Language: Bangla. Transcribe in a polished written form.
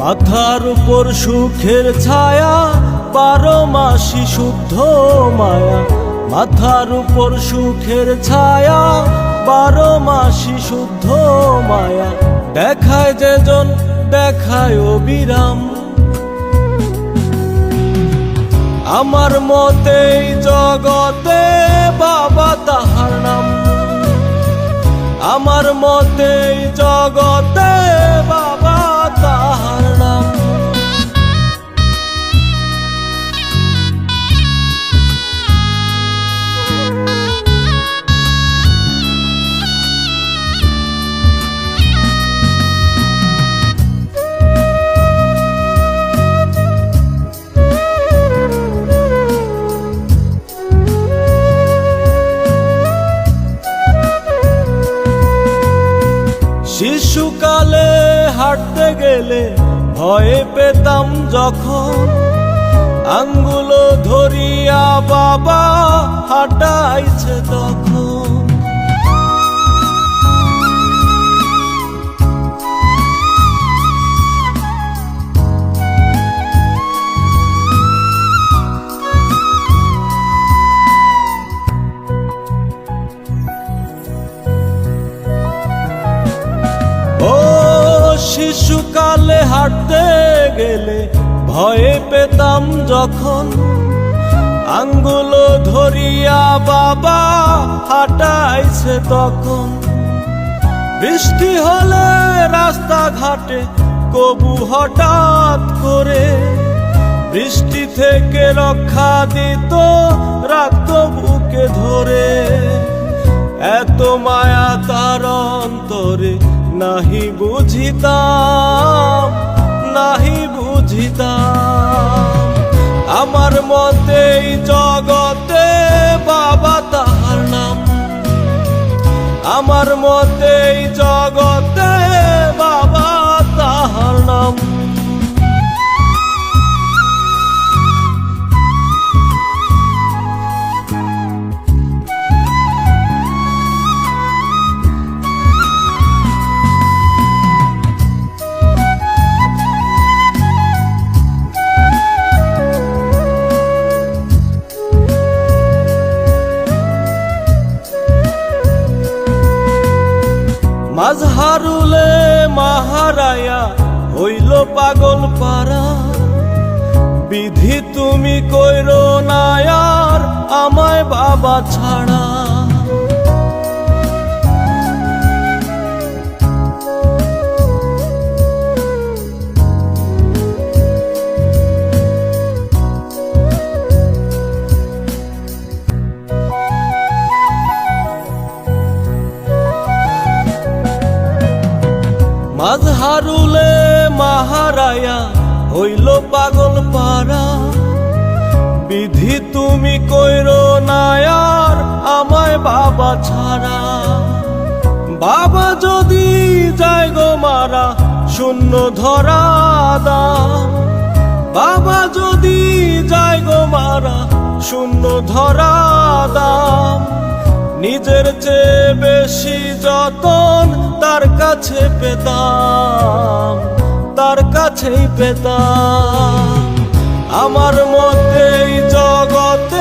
মাথার উপর সুখের ছায়া, 12 মাসই শুদ্ধ মায়া। মাথার উপর সুখের ছায়া, 12 মাসই শুদ্ধ মায়া। দেখায় যেজন দেখায় অবিরাম, আমার মতে এই জগতে বাবা তাহার নাম। আমার মতে এই জগতে বাবা তাহার নাম। শিশুকালে হাঁটতে গেলে ভয় পেতাম যখন, আঙ্গুলো ধরিয়া বাবা হাঁটাইছে তখন। শিশুকালে হাঁটতে গেলে ভয় পেতাম যখন, আঙ্গুলো ধরিয়া বাবা হাঁটাইছে তখন। বৃষ্টি হলে রাস্তাঘাটে কবু হঠাৎ করে বৃষ্টি থেকে রক্ষা দিত, রাখতো বুকে ধরে। এত মায়া তার অন্তরে নাহি বুঝিতাম, নাহি বুঝিতাম। আমার মতে এই জগতে বাবা তাহার নাম। আমার মতে এই জগতে বাবা তাহার নাম। মাঝহারুলে মাহারায়া হইল পাগল পারা, বিধি তুমি কইরো না আর আমায় বাবা ছাড়া। মাঝহারুলে মাহারায়া হইল পাগল পারা, বিধি তুমি কইরো না আর আমায় বাবা ছাড়া। বাবা যদি যায় গো মারা শূন্য ধরা দাম, বাবা যদি যায় গো মারা শূন্য ধরা দাম। নিজের চেয়ে বেশি যতন তার কাছে পেতাম, তার কাছেই পেতাম। আমার মতে এই জগতে